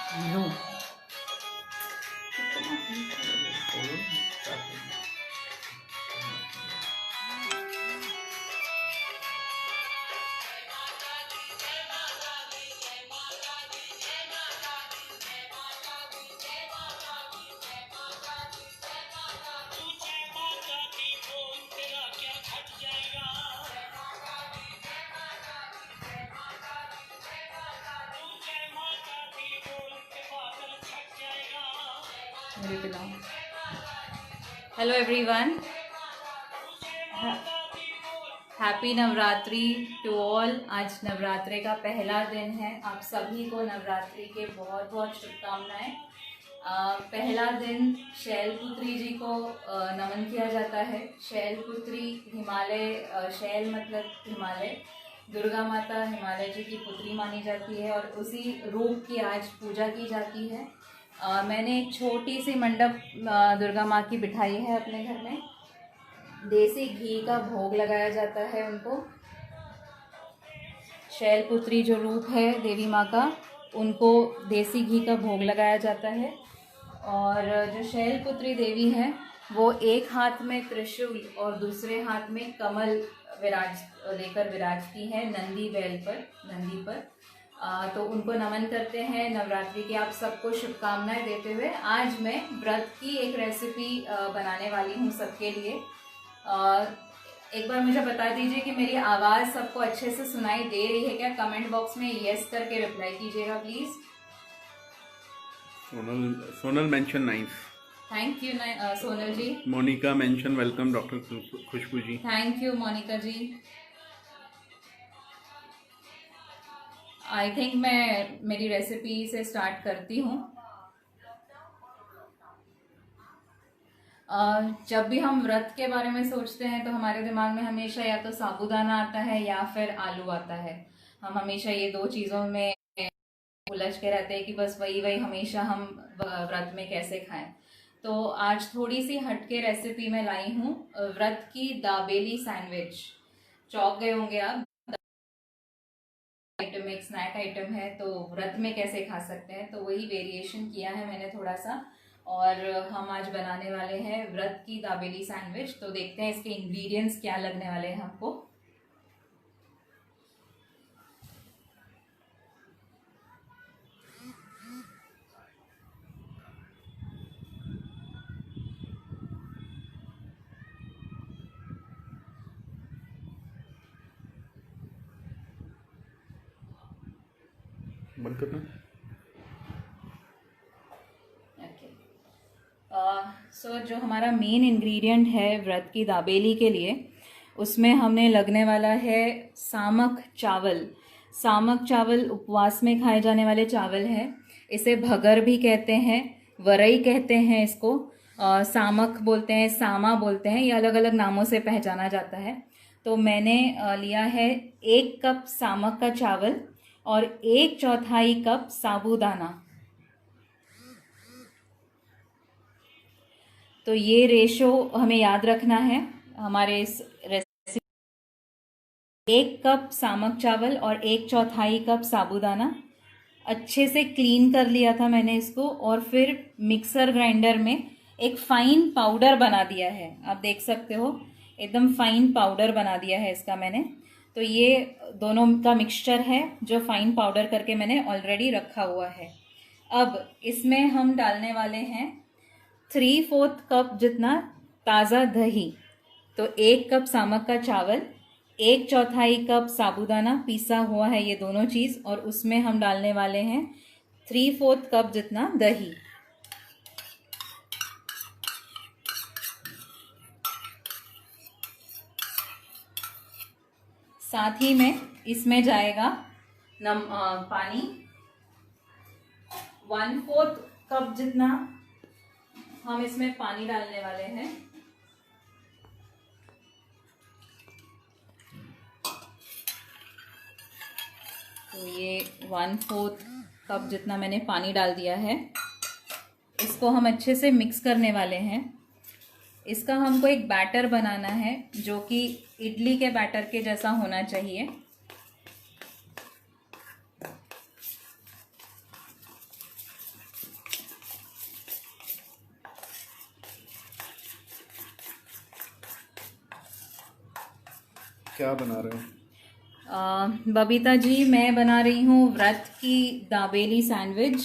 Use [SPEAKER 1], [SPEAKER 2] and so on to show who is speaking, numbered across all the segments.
[SPEAKER 1] No. Hello everyone, happy Navratri to all. आज नवरात्रि का पहला दिन है। आप सभी को नवरात्रि के बहुत बहुत शुभकामनाएं। पहला दिन शैलपुत्री जी को नमन किया जाता है। शैलपुत्री हिमालय, शैल मतलब हिमालय, दुर्गा माता हिमालय जी की पुत्री मानी जाती है और उसी रूप की आज पूजा की जाती है। मैंने एक छोटी सी मंडप दुर्गा माँ की बिठाई है अपने घर में। देसी घी का भोग लगाया जाता है उनको। शैलपुत्री जो रूप है देवी माँ का, उनको देसी घी का भोग लगाया जाता है। और जो शैलपुत्री देवी है वो एक हाथ में त्रिशूल और दूसरे हाथ में कमल लेकर विराजती है नंदी बैल पर, नंदी पर। तो उनको नमन करते हैं। नवरात्रि की आप सबको शुभकामनाएं देते हुए आज मैं व्रत की एक रेसिपी बनाने वाली हूँ सबके लिए। एक बार मुझे बता दीजिए कि मेरी आवाज़ सबको अच्छे से सुनाई दे रही है क्या? कमेंट बॉक्स में यस करके रिप्लाई कीजिएगा please.
[SPEAKER 2] Sonal mention nice.
[SPEAKER 1] Thank you Sonal ji.
[SPEAKER 2] Monika mention welcome doctor Khushboo ji.
[SPEAKER 1] Thank you Monika ji. I think मैं मेरी रेसिपी से स्टार्ट करती हूँ। जब भी हम व्रत के बारे में सोचते हैं तो हमारे दिमाग में हमेशा या तो साबूदाना आता है या फिर आलू आता है। हम हमेशा ये दो चीज़ों में उलझ के रहते हैं कि बस वही वही हमेशा हम व्रत में कैसे खाएं। तो आज थोड़ी सी हटके रेसिपी में लाई हूँ, व्रत की दाबेली सैंडविच। चौंक गए होंगे आप, आइटम एक स्नैक आइटम है तो व्रत में कैसे खा सकते हैं, तो वही वेरिएशन किया है मैंने थोड़ा सा। और हम आज बनाने वाले हैं व्रत की दाबेली सैंडविच। तो देखते हैं इसके इंग्रेडिएंट्स क्या लगने वाले हैं हमको।
[SPEAKER 2] बंद करना।
[SPEAKER 1] सो जो हमारा मेन इंग्रेडिएंट है व्रत की दाबेली के लिए, उसमें हमें लगने वाला है सामक चावल। सामक चावल उपवास में खाए जाने वाले चावल है। इसे भगर भी कहते हैं, वरई कहते हैं इसको, सामक बोलते हैं, सामा बोलते हैं, ये अलग अलग नामों से पहचाना जाता है। तो मैंने लिया है 1 कप सामक का चावल और 1/4 कप साबूदाना। तो ये रेशो हमें याद रखना है हमारे इस रेसिपी। 1 कप सामक चावल और 1/4 कप साबूदाना। अच्छे से क्लीन कर लिया था मैंने इसको और फिर मिक्सर ग्राइंडर में एक फाइन पाउडर बना दिया है। आप देख सकते हो एकदम फाइन पाउडर बना दिया है इसका मैंने। तो ये दोनों का मिक्सचर है जो फाइन पाउडर करके मैंने ऑलरेडी रखा हुआ है। अब इसमें हम डालने वाले हैं 3/4 कप जितना ताज़ा दही। तो 1 कप सामक का चावल, 1/4 कप साबूदाना पीसा हुआ है, ये दोनों चीज़, और उसमें हम डालने वाले हैं 3/4 कप जितना दही। साथ ही में इसमें जाएगा पानी 1/4 कप जितना हम इसमें पानी डालने वाले हैं। तो ये 1/4 कप जितना मैंने पानी डाल दिया है। इसको हम अच्छे से मिक्स करने वाले हैं। इसका हमको एक बैटर बनाना है जो कि इडली के बैटर के जैसा होना चाहिए।
[SPEAKER 2] क्या बना रहे हो?
[SPEAKER 1] बबीता जी, मैं बना रही हूँ व्रत की दाबेली सैंडविच।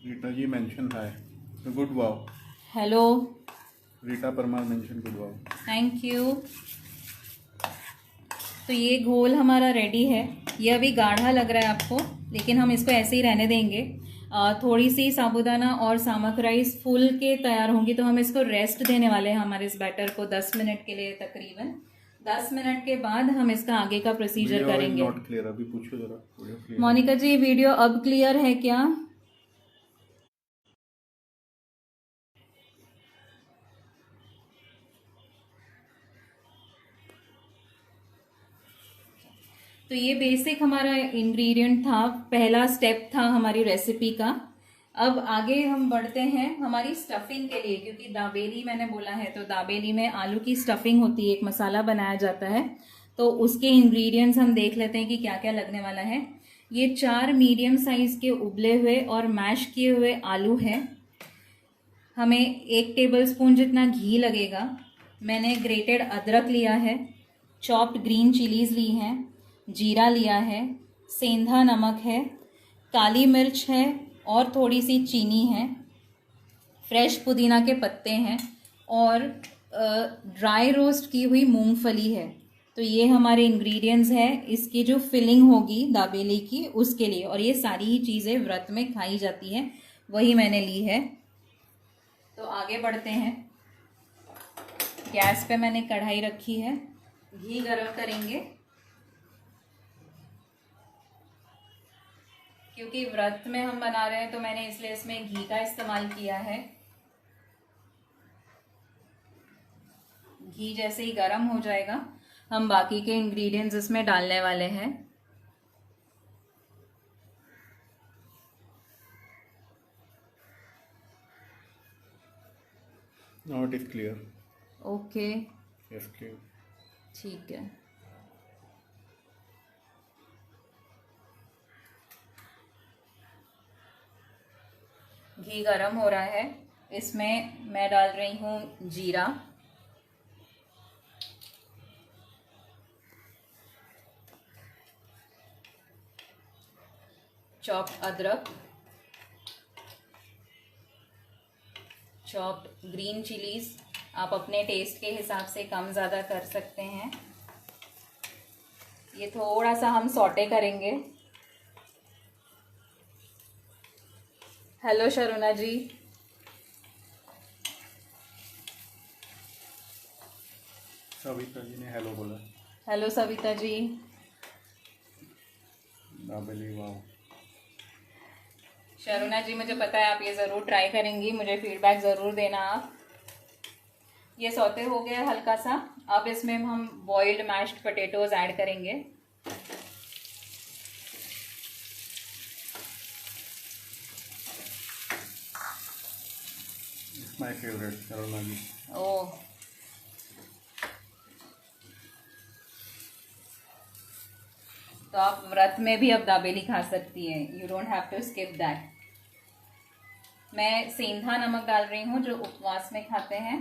[SPEAKER 2] रीटा जी मेंशन है, good wow.
[SPEAKER 1] Hello.
[SPEAKER 2] Rita Parmar mention good wow.
[SPEAKER 1] Thank you. तो ये घोल हमारा रेडी है। ये अभी गाढ़ा लग रहा है आपको, लेकिन हम इसको ऐसे ही रहने देंगे। थोड़ी सी साबूदाना और सामक राइस फूल के तैयार होंगी, तो हम इसको रेस्ट देने वाले हैं हमारे इस बैटर को 10 मिनट के लिए। तकरीबन 10 मिनट के बाद हम इसका आगे का प्रोसीजर करेंगे।
[SPEAKER 2] नॉट क्लियर, अभी पूछो जरा।
[SPEAKER 1] मोनिका जी, वीडियो अब क्लियर है क्या? तो ये बेसिक हमारा इंग्रेडिएंट था, पहला स्टेप था हमारी रेसिपी का। अब आगे हम बढ़ते हैं हमारी स्टफिंग के लिए, क्योंकि दाबेली मैंने बोला है, तो दाबेली में आलू की स्टफिंग होती है, एक मसाला बनाया जाता है। तो उसके इंग्रेडिएंट्स हम देख लेते हैं कि क्या क्या लगने वाला है। ये 4 मीडियम साइज के उबले हुए और मैश किए हुए आलू हैं। हमें 1 टेबलस्पून जितना घी लगेगा। मैंने ग्रेटेड अदरक लिया है, चॉप्ड ग्रीन चिलीज ली हैं, जीरा लिया है, सेंधा नमक है, काली मिर्च है और थोड़ी सी चीनी है, फ्रेश पुदीना के पत्ते हैं और ड्राई रोस्ट की हुई मूंगफली है। तो ये हमारे इंग्रेडिएंट्स हैं इसकी जो फिलिंग होगी दाबेली की उसके लिए। और ये सारी ही चीज़ें व्रत में खाई जाती हैं, वही मैंने ली है। तो आगे बढ़ते हैं। गैस पे मैंने कढ़ाई रखी है, घी गरम करेंगे। क्योंकि व्रत में हम बना रहे हैं तो मैंने इसलिए इसमें घी का इस्तेमाल किया है। घी जैसे ही गरम हो जाएगा, हम बाकी के इंग्रेडिएंट्स इसमें डालने वाले हैं।
[SPEAKER 2] Now it is clear.
[SPEAKER 1] Okay,
[SPEAKER 2] yes clear.
[SPEAKER 1] ठीक है। घी गरम हो रहा है, इसमें मैं डाल रही हूँ जीरा, चॉप्ड अदरक, चॉप्ड ग्रीन चिलीज। आप अपने टेस्ट के हिसाब से कम ज़्यादा कर सकते हैं। ये थोड़ा सा हम सौटे करेंगे। हेलो शरुणा जी।
[SPEAKER 2] सविता जी ने हेलो बोला।
[SPEAKER 1] हेलो सविता जी।
[SPEAKER 2] दाबेली वाव।
[SPEAKER 1] शरुणा जी, मुझे पता है आप ये ज़रूर ट्राई करेंगी, मुझे फीडबैक ज़रूर देना आप। ये सौते हो गया हल्का सा। अब इसमें हम बॉइल्ड मैश्ड पोटैटोज ऐड करेंगे।
[SPEAKER 2] माय फेवरेट शरुणा जी।
[SPEAKER 1] ओह, तो आप व्रत में भी अब दाबेली खा सकती हैं। You don't have to skip that. मैं सेंधा नमक डाल रही हूँ जो उपवास में खाते हैं।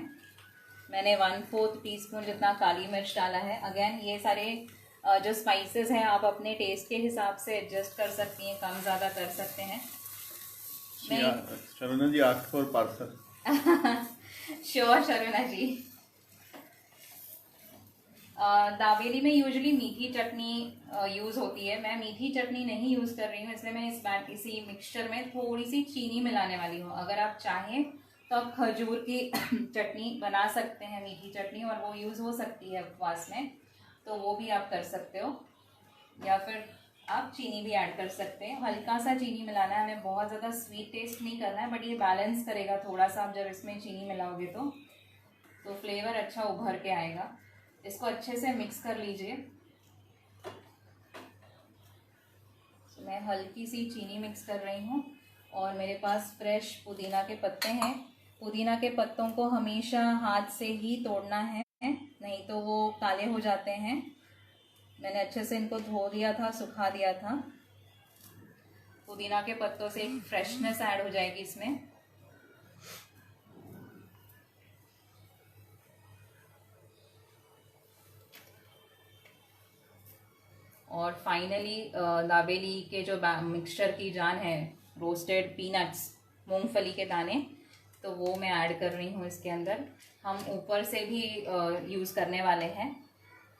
[SPEAKER 1] मैंने 1/4 टीस्पून जितना काली मिर्च डाला है। अगेन ये सारे जो स्पाइसेस हैं आप अपने टेस्ट के हिसाब से एडजस्ट कर सकती हैं, कम ज़्यादा कर सकते हैं।
[SPEAKER 2] शरुणा जी आस्क्ड फॉर पार्सल।
[SPEAKER 1] श्योर शरुणा जी। दाबेली में यूजुअली मीठी चटनी यूज़ होती है। मैं मीठी चटनी नहीं यूज़ कर रही हूँ, इसलिए मैं इसी मिक्सचर में थोड़ी सी चीनी मिलाने वाली हूँ। अगर आप चाहें तो आप खजूर की चटनी बना सकते हैं, मीठी चटनी, और वो यूज़ हो सकती है उपवास में, तो वो भी आप कर सकते हो। या फिर आप चीनी भी ऐड कर सकते हैं। हल्का सा चीनी मिलाना है, हमें बहुत ज़्यादा स्वीट टेस्ट नहीं करना है, बट ये बैलेंस करेगा थोड़ा सा। आप जब इसमें चीनी मिलाओगे तो फ्लेवर अच्छा उभर के आएगा। इसको अच्छे से मिक्स कर लीजिए। तो मैं हल्की सी चीनी मिक्स कर रही हूँ और मेरे पास फ्रेश पुदीना के पत्ते हैं। पुदीना के पत्तों को हमेशा हाथ से ही तोड़ना है, नहीं तो वो काले हो जाते हैं। मैंने अच्छे से इनको धो दिया था, सुखा दिया था। पुदीना के पत्तों से एक फ्रेशनेस ऐड हो जाएगी इसमें। और फाइनली दाबेली के जो मिक्सचर की जान है, रोस्टेड पीनट्स, मूंगफली के दाने, तो वो मैं ऐड कर रही हूँ इसके अंदर। हम ऊपर से भी यूज़ करने वाले हैं।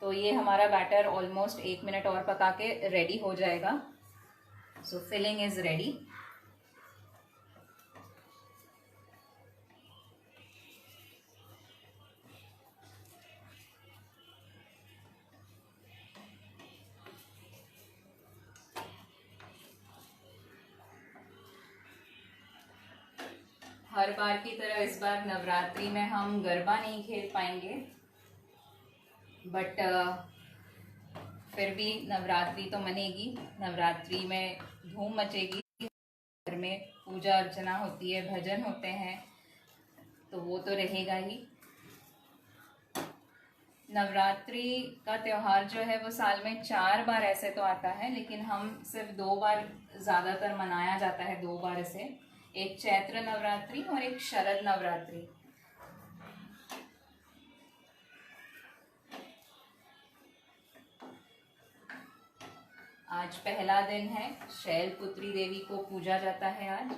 [SPEAKER 1] तो ये हमारा बैटर ऑलमोस्ट 1 मिनट और पका के रेडी हो जाएगा। सो फिलिंग इज़ रेडी। हर बार की तरह इस बार नवरात्रि में हम गरबा नहीं खेल पाएंगे, बट फिर भी नवरात्रि तो मनेगी। नवरात्रि में धूम मचेगी, घर में पूजा अर्चना होती है, भजन होते हैं, तो वो तो रहेगा ही। नवरात्रि का त्यौहार जो है वो साल में 4 बार ऐसे तो आता है, लेकिन हम सिर्फ 2 बार ज़्यादातर मनाया जाता है, 2 बार इसे, एक चैत्र नवरात्रि और एक शरद नवरात्रि। आज पहला दिन है, शैलपुत्री देवी को पूजा जाता है आज,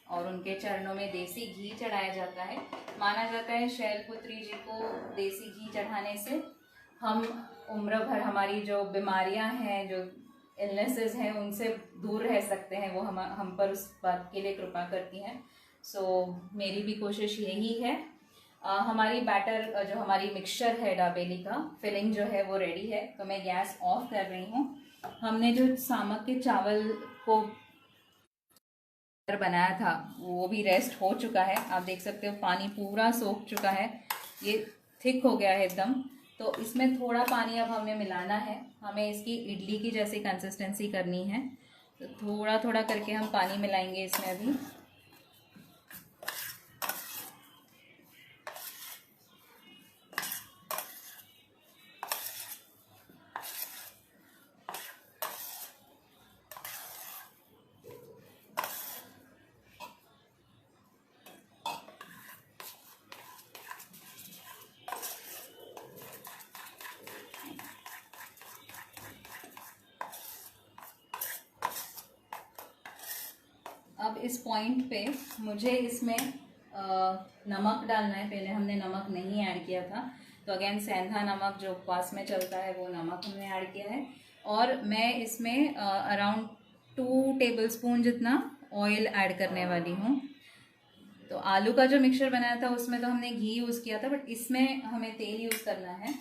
[SPEAKER 1] और उनके चरणों में देसी घी चढ़ाया जाता है। माना जाता है शैलपुत्री जी को देसी घी चढ़ाने से हम उम्र भर हमारी जो बीमारियां हैं, जो इलनेसेस हैं, उनसे दूर रह सकते हैं। वो हम पर उस बात के लिए कृपा करती हैं। सो मेरी भी कोशिश यही है। हमारी बैटर जो हमारी मिक्सचर है दाबेली का, फिलिंग जो है वो रेडी है। तो मैं गैस ऑफ कर रही हूँ। हमने जो सामक के चावल को बनाया था वो भी रेस्ट हो चुका है। आप देख सकते हो पानी पूरा सोख चुका है, ये थिक हो गया है एकदम। तो इसमें थोड़ा पानी अब हमें मिलाना है। हमें इसकी इडली की जैसी कंसिस्टेंसी करनी है, तो थोड़ा थोड़ा करके हम पानी मिलाएंगे इसमें अभी। अब इस पॉइंट पे मुझे इसमें नमक डालना है। पहले हमने नमक नहीं ऐड किया था, तो अगेन सेंधा नमक जो उपवास में चलता है वो नमक हमने ऐड किया है। और मैं इसमें अराउंड 2 टेबलस्पून जितना ऑयल ऐड करने वाली हूँ। तो आलू का जो मिक्सचर बनाया था उसमें तो हमने घी यूज़ किया था, बट इसमें हमें तेल यूज़ करना है।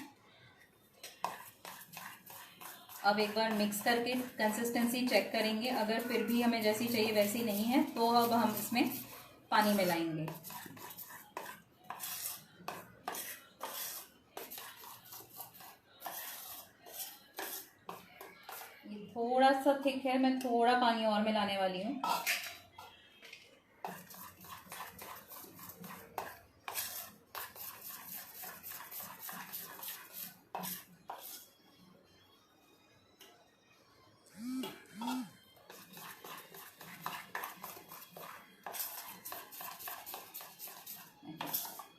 [SPEAKER 1] अब एक बार मिक्स करके कंसिस्टेंसी चेक करेंगे। अगर फिर भी हमें जैसी चाहिए वैसी नहीं है तो अब हम इसमें पानी मिलाएंगे। ये थोड़ा सा थिक है, मैं थोड़ा पानी और मिलाने वाली हूँ।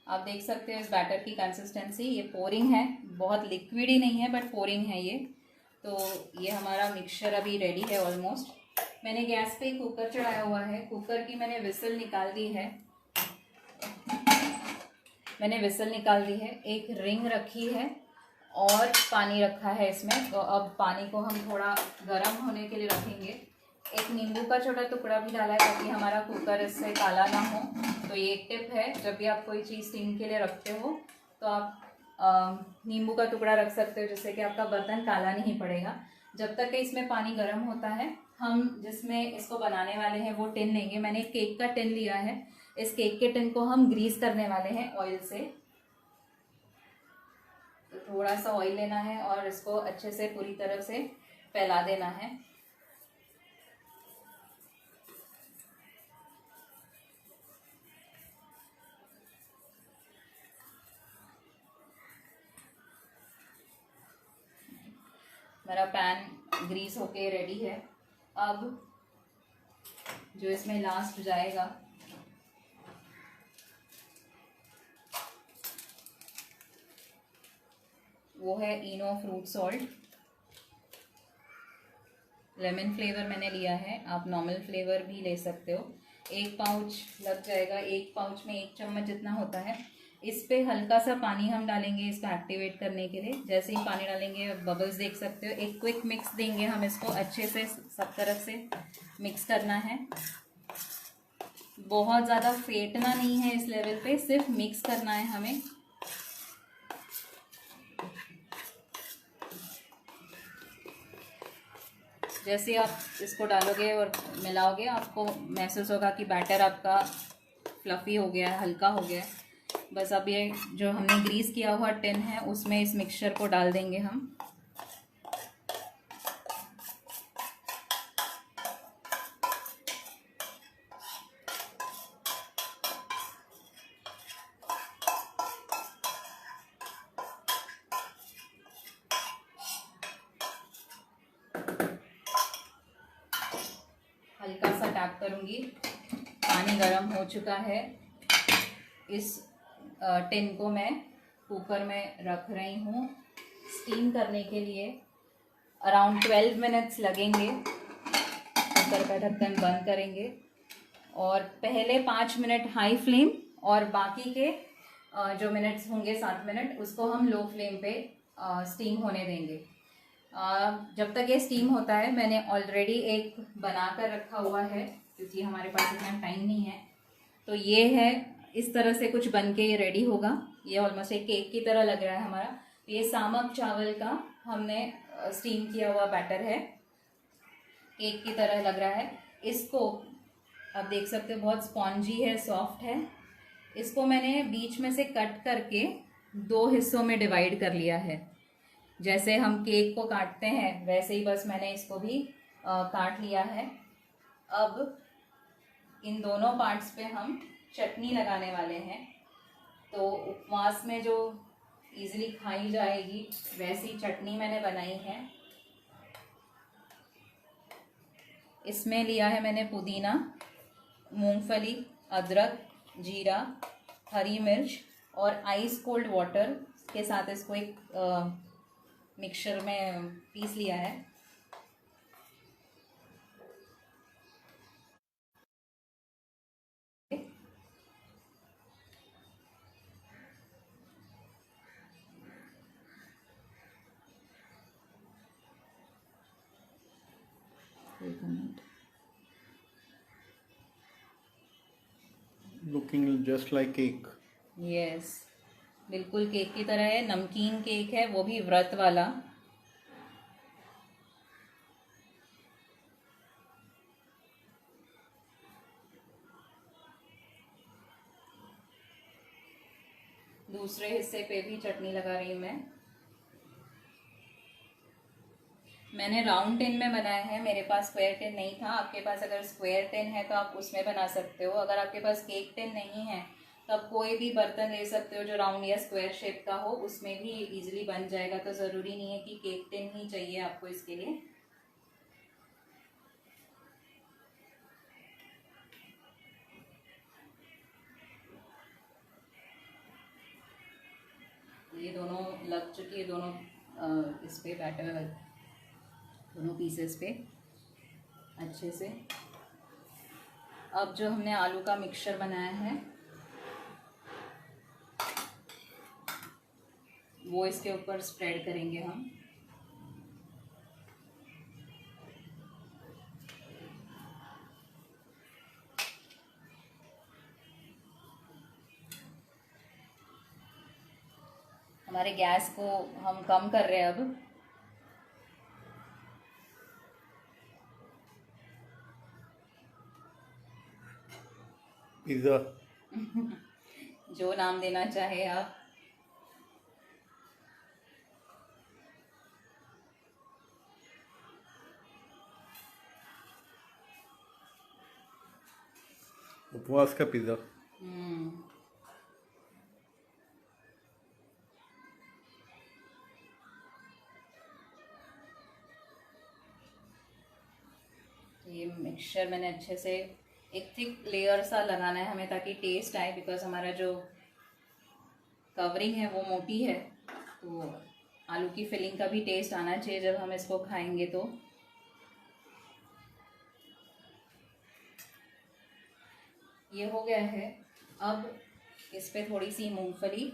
[SPEAKER 1] आप देख सकते हैं इस बैटर की कंसिस्टेंसी, ये पोरिंग है, बहुत लिक्विड ही नहीं है बट पोरिंग है ये। तो ये हमारा मिक्सचर अभी रेडी है ऑलमोस्ट। मैंने गैस पे कुकर चढ़ाया हुआ है। कुकर की मैंने विसल निकाल दी है। एक रिंग रखी है और पानी रखा है इसमें। तो अब पानी को हम थोड़ा गर्म होने के लिए रखेंगे। एक नींबू का छोटा टुकड़ा भी डाला है ताकि हमारा कुकर इससे काला ना हो। तो ये एक टिप है, जब भी आप कोई चीज़ स्टीम के लिए रखते हो तो आप नींबू का टुकड़ा रख सकते हो, जिससे कि आपका बर्तन काला नहीं पड़ेगा। जब तक कि इसमें पानी गर्म होता है, हम जिसमें इसको बनाने वाले हैं वो टिन लेंगे। मैंने केक का टिन लिया है। इस केक के टिन को हम ग्रीस करने वाले हैं ऑयल से। तो थोड़ा सा ऑयल लेना है और इसको अच्छे से पूरी तरफ से फैला देना है। मेरा पैन ग्रीस होके रेडी है। अब जो इसमें लास्ट जाएगा वो है इनो फ्रूट सॉल्ट। लेमन फ्लेवर मैंने लिया है, आप नॉर्मल फ्लेवर भी ले सकते हो। 1 पाउच लग जाएगा, 1 पाउच में 1 चम्मच जितना होता है। इस पे हल्का सा पानी हम डालेंगे इसको एक्टिवेट करने के लिए। जैसे ही पानी डालेंगे बबल्स देख सकते हो। एक क्विक मिक्स देंगे हम इसको, अच्छे से सब तरफ से मिक्स करना है। बहुत ज़्यादा फेंटना नहीं है इस लेवल पे, सिर्फ मिक्स करना है हमें। जैसे आप इसको डालोगे और मिलाओगे, आपको महसूस होगा कि बैटर आपका फ्लफ़ी हो गया है, हल्का हो गया है। बस अब ये जो हमने ग्रीस किया हुआ टिन है उसमें इस मिक्सचर को डाल देंगे हम। हल्का सा टैप करूँगी। पानी गर्म हो चुका है। इस टिन को मैं कुकर में रख रही हूँ स्टीम करने के लिए। अराउंड 12 मिनट्स लगेंगे। कुकर का ढक्कन बंद करेंगे और पहले 5 मिनट हाई फ्लेम और बाकी के जो मिनट्स होंगे 7 मिनट, उसको हम लो फ्लेम पे स्टीम होने देंगे। जब तक ये स्टीम होता है, मैंने ऑलरेडी एक बना कर रखा हुआ है क्योंकि हमारे पास इतना टाइम नहीं है। तो ये है, इस तरह से कुछ बन के ये रेडी होगा। ये ऑलमोस्ट एक केक की तरह लग रहा है हमारा। ये सामक चावल का हमने स्टीम किया हुआ बैटर है, केक की तरह लग रहा है। इसको आप देख सकते हो, बहुत स्पॉन्जी है, सॉफ्ट है। इसको मैंने बीच में से कट करके 2 हिस्सों में डिवाइड कर लिया है। जैसे हम केक को काटते हैं वैसे ही बस मैंने इसको भी काट लिया है। अब इन दोनों पार्ट्स पे हम चटनी लगाने वाले हैं। तो उपवास में जो इजीली खाई जाएगी वैसी चटनी मैंने बनाई है। इसमें लिया है मैंने पुदीना, मूंगफली, अदरक, जीरा, हरी मिर्च और आइस कोल्ड वाटर के साथ इसको एक मिक्सचर में पीस लिया है।
[SPEAKER 2] Looking just like cake.
[SPEAKER 1] Yes, बिल्कुल केक की तरह है। नमकीन केक है, वो भी व्रत वाला। दूसरे हिस्से पे भी चटनी लगा रही हूँ मैंने राउंड टिन में बनाया है, मेरे पास स्क्वायर टिन नहीं था। आपके पास अगर स्क्वायर टिन है तो आप उसमें बना सकते हो। अगर आपके पास केक टिन नहीं है तो आप कोई भी बर्तन ले सकते हो जो राउंड या स्क्वायर शेप का हो, उसमें भी इजीली बन जाएगा। तो ज़रूरी नहीं है कि केक टिन ही चाहिए आपको इसके लिए। ये दोनों लग चुकी है, दोनों इस पे बैटर, दोनों पीसेस पे अच्छे से। अब जो हमने आलू का मिक्सचर बनाया है वो इसके ऊपर स्प्रेड करेंगे हम। हमारे गैस को हम कम कर रहे हैं अब।
[SPEAKER 2] पिज़्ज़ा।
[SPEAKER 1] जो नाम देना चाहे आप।
[SPEAKER 2] उपवास का पिज़्ज़ा।
[SPEAKER 1] ये मिक्सचर मैंने अच्छे से एक थिक लेयर सा लगाना है हमें, ताकि टेस्ट आए। बिकॉज हमारा जो कवरिंग है वो मोटी है, तो आलू की फिलिंग का भी टेस्ट आना चाहिए जब हम इसको खाएंगे। तो ये हो गया है। अब इस पे थोड़ी सी मूंगफली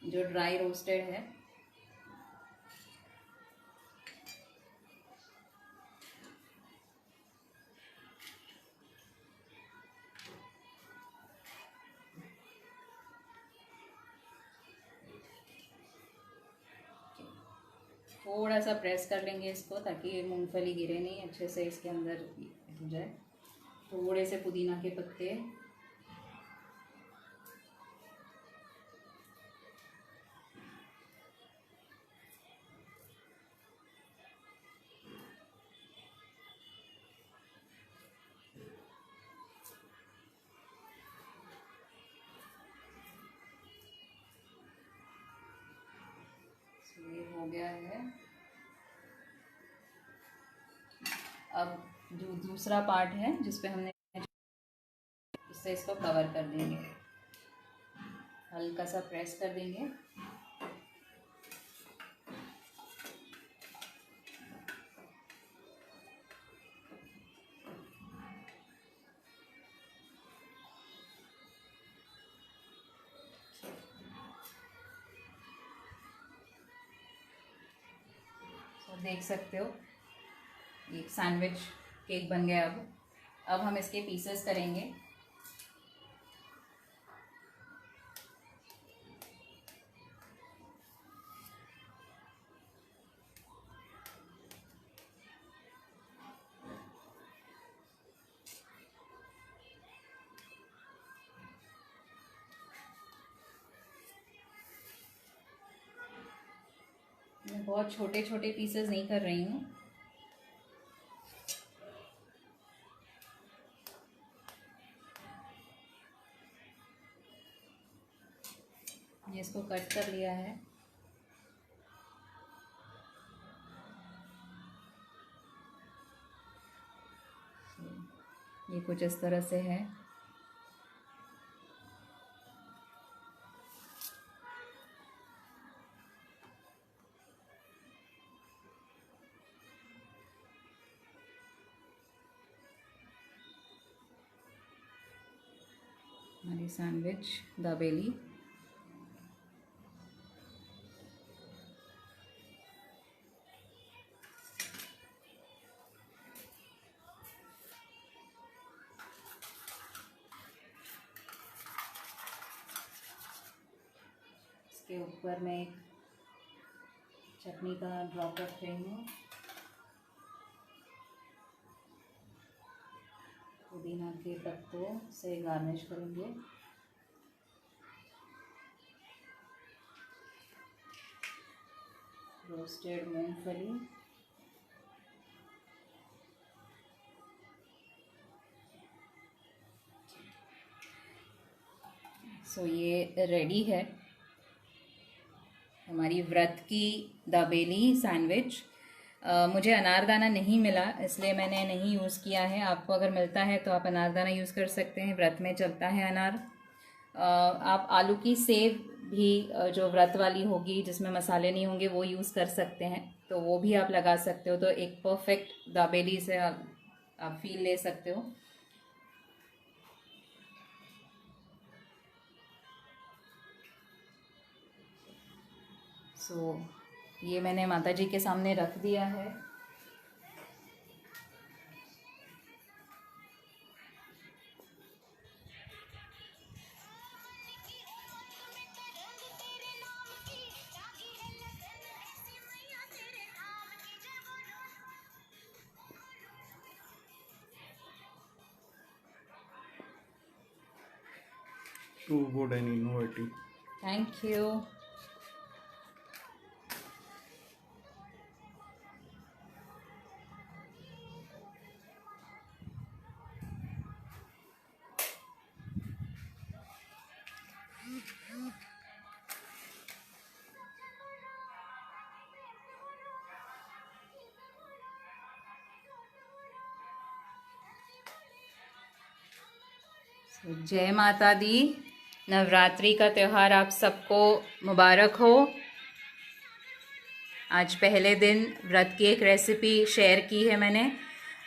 [SPEAKER 1] जो ड्राई रोस्टेड है, थोड़ा सा प्रेस कर लेंगे इसको ताकि ये मूंगफली गिरे नहीं, अच्छे से इसके अंदर हो जाए। थोड़े से पुदीना के पत्ते, ये हो गया है। अब जो दूसरा पार्ट है जिस पे हमने, इससे इसको कवर कर देंगे, हल्का सा प्रेस कर देंगे। तो देख सकते हो ये सैंडविच केक बन गया। अब हम इसके पीसेस करेंगे। मैं बहुत छोटे छोटे पीसेस नहीं कर रही हूँ। ये इसको कट कर लिया है। ये कुछ इस तरह से है। हमारी सैंडविच दाबेली इसके ऊपर मैं एक चटनी का ड्रॉप रख रही हूँ। पुदीना के पत्तों से गार्निश करेंगे। रोस्टेड मूंगफली, सो ये रेडी है हमारी व्रत की दाबेली सैंडविच। मुझे अनारदाना नहीं मिला इसलिए मैंने नहीं यूज़ किया है। आपको अगर मिलता है तो आप अनारदाना यूज़ कर सकते हैं, व्रत में चलता है अनार। आप आलू की सेव भी जो व्रत वाली होगी जिसमें मसाले नहीं होंगे वो यूज़ कर सकते हैं, तो वो भी आप लगा सकते हो। तो एक परफेक्ट दाबेली से आप फील ले सकते हो। सो ये मैंने माता जी के सामने रख दिया है।
[SPEAKER 2] Too good and innovative.
[SPEAKER 1] Thank you. जय माता दी। नवरात्रि का त्यौहार आप सबको मुबारक हो। आज पहले दिन व्रत की एक रेसिपी शेयर की है मैंने।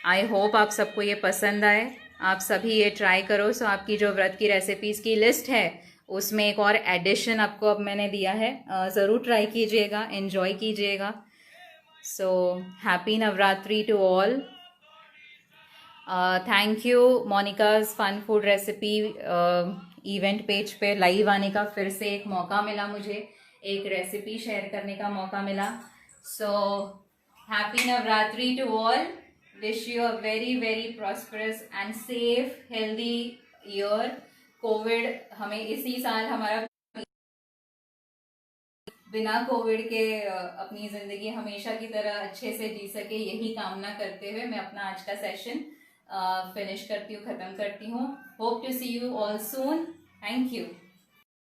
[SPEAKER 1] आई होप आप सबको ये पसंद आए। आप सभी ये ट्राई करो। सो आपकी जो व्रत की रेसिपीज़ की लिस्ट है उसमें एक और एडिशन आपको अब मैंने दिया है, ज़रूर ट्राई कीजिएगा, एंजॉय कीजिएगा। So happy Navratri to all. Thank you Monika's fun food recipe event page पे लाइव आने का फिर से एक मौका मिला, मुझे एक रेसिपी शेयर करने का मौका मिला। So happy Navratri to all. Wish you a very very prosperous and safe healthy year. Covid हमें इसी साल हमारा बिना कोविड के अपनी ज़िंदगी हमेशा की तरह अच्छे से जी सके, यही कामना करते हुए मैं अपना आज का सेशन फिनिश करती हूँ, ख़त्म करती हूँ। Hope to see you all soon. Thank you.